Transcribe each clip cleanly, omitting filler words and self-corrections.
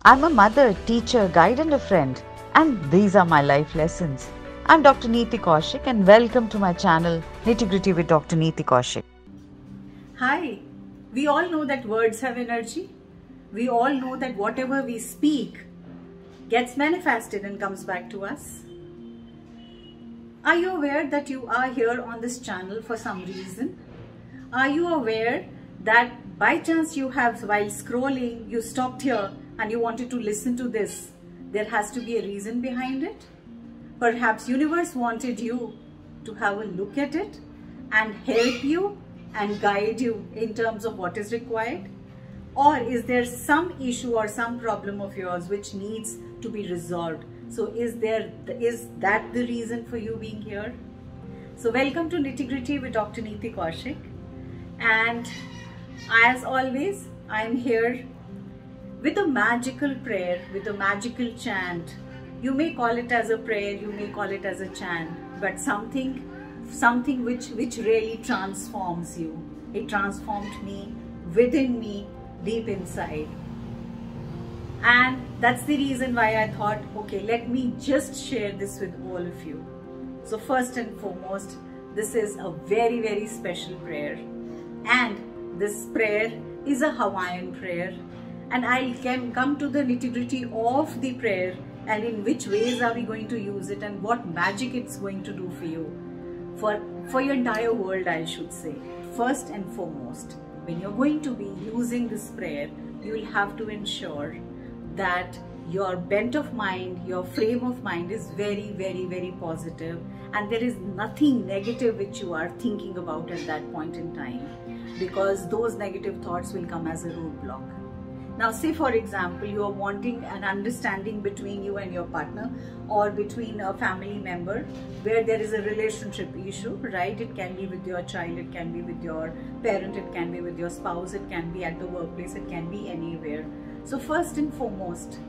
I'm a mother, teacher, guide and a friend, and these are my life lessons. I'm Dr. Neeti Kaushik and welcome to my channel Nitty Gritty with Dr. Neeti Kaushik. Hi, we all know that words have energy. We all know that whatever we speak gets manifested and comes back to us. Are you aware that you are here on this channel for some reason? Are you aware that by chance you have, while scrolling, you stopped here and you wanted to listen to this? There has to be a reason behind it. Perhaps universe wanted you to have a look at it and help you and guide you in terms of what is required. Or is there some issue or some problem of yours which needs to be resolved? So is that the reason for you being here? So welcome to Nitty Gritty with Dr. Neeti Kaushik. And as always, I am here with a magical prayer, with a magical chant. You may call it as a prayer, you may call it as a chant, but something which really transforms you. It transformed me, within me, deep inside. And that's the reason why I thought, okay, let me just share this with all of you. So first and foremost, this is a very, very special prayer. And this prayer is a Hawaiian prayer. And I can come to the nitty-gritty of the prayer and in which ways are we going to use it and what magic it's going to do for you. For your entire world, I should say. First and foremost, when you're going to be using this prayer, you will have to ensure that your bent of mind, your frame of mind is very, very, very positive, and there is nothing negative which you are thinking about at that point in time, because those negative thoughts will come as a roadblock. Now, say for example, you are wanting an understanding between you and your partner or between a family member where there is a relationship issue, right? It can be with your child, it can be with your parent, it can be with your spouse, it can be at the workplace, it can be anywhere. So first and foremost,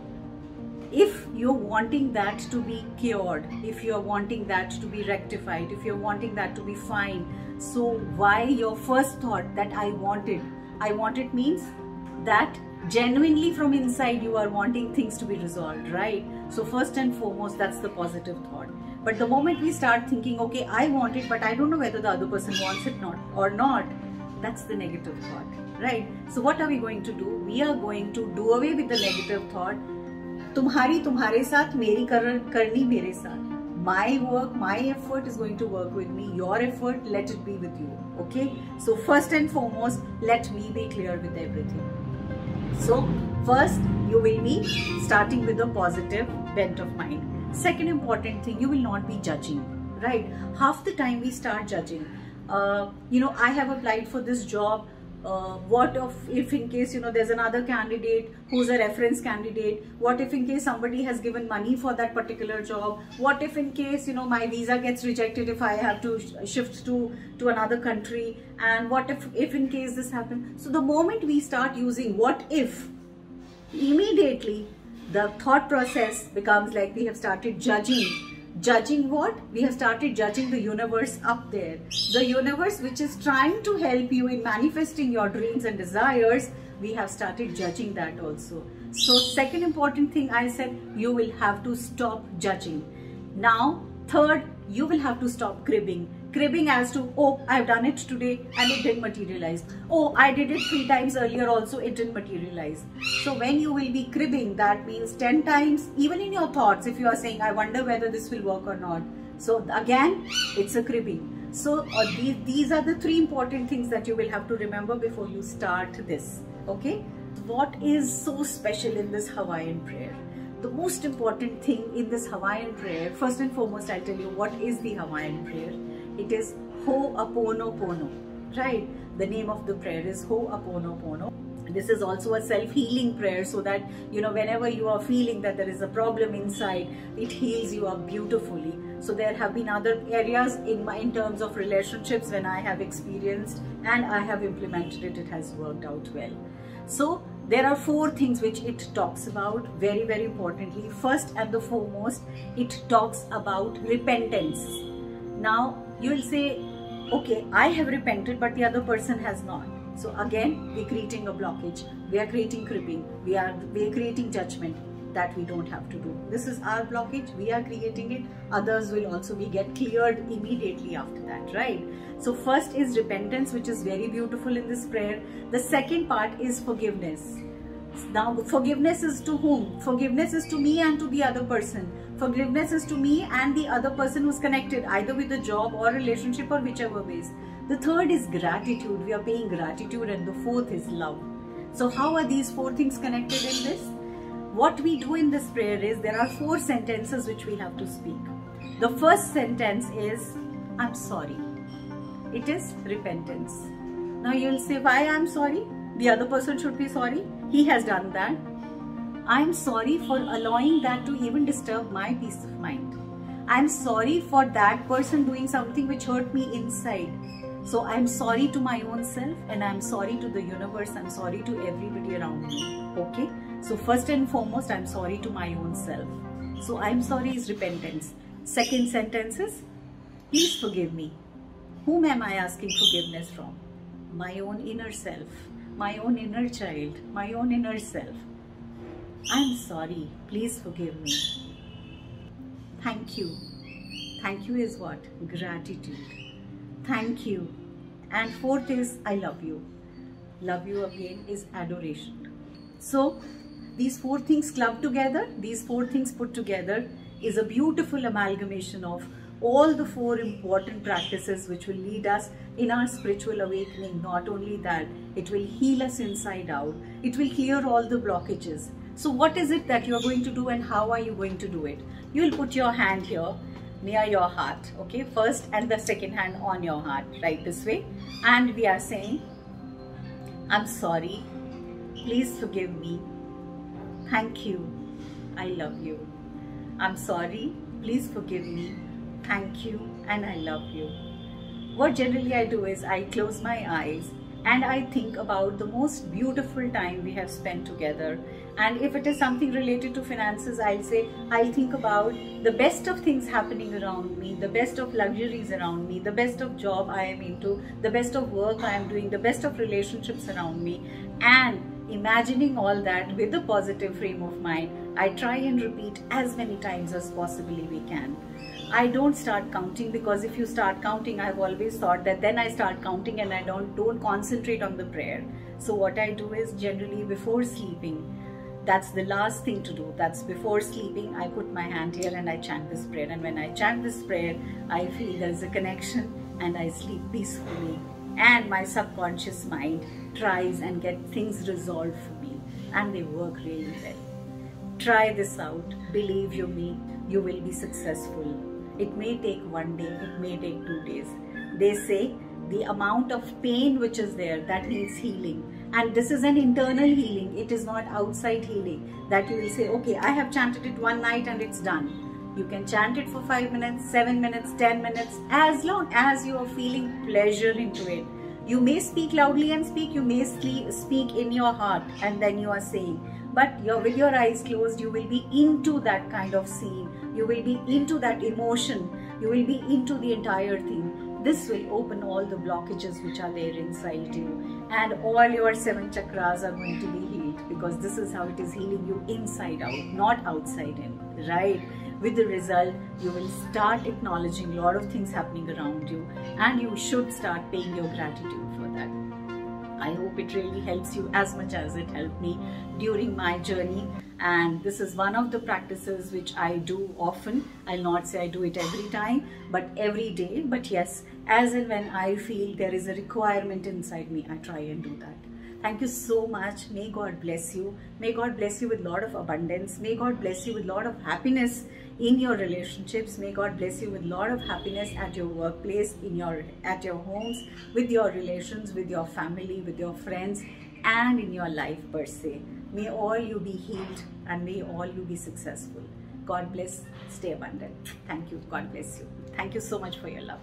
if you're wanting that to be cured, if you're wanting that to be rectified, if you're wanting that to be fine, so why your first thought that I want it means that genuinely from inside you are wanting things to be resolved, right? So first and foremost, that's the positive thought. But the moment we start thinking, okay, I want it, but I don't know whether the other person wants it or not, that's the negative thought, right? So what are we going to do? We are going to do away with the negative thought. Tumhari tumhare saath, meri karni mere saath. My work, my effort is going to work with me. Your effort, let it be with you. Okay? So first and foremost, let me be clear with everything. So first, you will be starting with a positive bent of mind. Second important thing, you will not be judging, right? Half the time we start judging. I have applied for this job. What if in case, there's another candidate who's a reference candidate? What if in case somebody has given money for that particular job? What if in case, my visa gets rejected if I have to shift to another country? And what if in case this happens? So the moment we start using what if, immediately the thought process becomes like we have started judging. Judging what? We have started judging the universe up there. The universe which is trying to help you in manifesting your dreams and desires, we have started judging that also. So second important thing I said, you will have to stop judging. Now, third, you will have to stop cribbing. Cribbing as to, oh, I've done it today and it didn't materialize. Oh, I did it 3 times earlier also, it didn't materialize. So when you will be cribbing, that means 10 times, even in your thoughts, if you are saying, I wonder whether this will work or not. So again, it's a cribbing. So these are the 3 important things that you will have to remember before you start this. Okay? What is so special in this Hawaiian prayer? The most important thing in this Hawaiian prayer, first and foremost, I'll tell you what is the Hawaiian prayer. It is Ho'oponopono, right? The name of the prayer is Ho'oponopono. This is also a self-healing prayer, so that, whenever you are feeling that there is a problem inside, it heals you up beautifully. So there have been other areas in terms of relationships when I have experienced and I have implemented it, it has worked out well. So there are 4 things which it talks about, very, very importantly. First and the foremost, it talks about repentance. Now, you will say, okay, I have repented, but the other person has not. So again, we're creating a blockage. We are creating cribbing. We are creating judgment that we don't have to do. This is our blockage. We are creating it. Others will also get cleared immediately after that, right? So first is repentance, which is very beautiful in this prayer. The second part is forgiveness. Now forgiveness is to whom? Forgiveness is to me and to the other person. Forgiveness is to me and the other person who's connected either with the job or relationship or whichever ways. The third is gratitude. We are paying gratitude, and the fourth is love. So how are these four things connected in this? What we do in this prayer is there are 4 sentences which we have to speak. The first sentence is, I'm sorry. It is repentance. Now you'll say, why I'm sorry? The other person should be sorry. He has done that. I'm sorry for allowing that to even disturb my peace of mind. I'm sorry for that person doing something which hurt me inside. So I'm sorry to my own self, and I'm sorry to the universe. I'm sorry to everybody around me. Okay? So first and foremost, I'm sorry to my own self. So I'm sorry is repentance. Second sentence is, please forgive me. Whom am I asking forgiveness from? My own inner self, my own inner child, my own inner self. I'm sorry. Please forgive me. Thank you. Thank you is what? Gratitude. Thank you. And fourth is, I love you. Love you again is adoration. So these 4 things clubbed together, these 4 things put together is a beautiful amalgamation of all the 4 important practices which will lead us in our spiritual awakening. Not only that, it will heal us inside out. It will clear all the blockages. So what is it that you are going to do, and how are you going to do it? You will put your hand here near your heart, okay? First and the second hand on your heart, right this way. And we are saying, I'm sorry. Please forgive me. Thank you. I love you. I'm sorry. Please forgive me. Thank you. And I love you. What generally I do is I close my eyes and I think about the most beautiful time we have spent together. And if it is something related to finances, I'll think about the best of things happening around me, the best of luxuries around me, the best of job I am into, the best of work I am doing, the best of relationships around me. And imagining all that with a positive frame of mind, I try and repeat as many times as possibly we can. I don't start counting, because if you start counting, I've always thought that then I start counting and I don't concentrate on the prayer. So what I do is generally before sleeping, that's the last thing to do. That's before sleeping, I put my hand here and I chant this prayer. And when I chant this prayer, I feel there's a connection and I sleep peacefully. And my subconscious mind tries and get things resolved for me, and they work really well. Try this out. Believe you me, you will be successful. It may take 1 day, it may take 2 days. They say the amount of pain which is there, that needs healing. And this is an internal healing. It is not outside healing that you will say, okay, I have chanted it one night and it's done. You can chant it for 5 minutes, 7 minutes, 10 minutes, as long as you are feeling pleasure into it. You may speak loudly and speak, you may speak in your heart and then you are saying, but with your eyes closed, you will be into that kind of scene. You will be into that emotion. You will be into the entire thing. This will open all the blockages which are there inside you, and all your 7 chakras are going to be healed, because this is how it is healing you inside out, not outside in, right? With the result, you will start acknowledging a lot of things happening around you, and you should start paying your gratitude for that. I hope it really helps you as much as it helped me during my journey. And this is one of the practices which I do often. I'll not say I do it every time, but every day. But yes, as and when I feel there is a requirement inside me, I try and do that. Thank you so much. May God bless you. May God bless you with a lot of abundance. May God bless you with a lot of happiness in your relationships. May God bless you with a lot of happiness at your workplace, at your homes, with your relations, with your family, with your friends, and in your life per se. May all you be healed and may all you be successful. God bless. Stay abundant. Thank you. God bless you. Thank you so much for your love.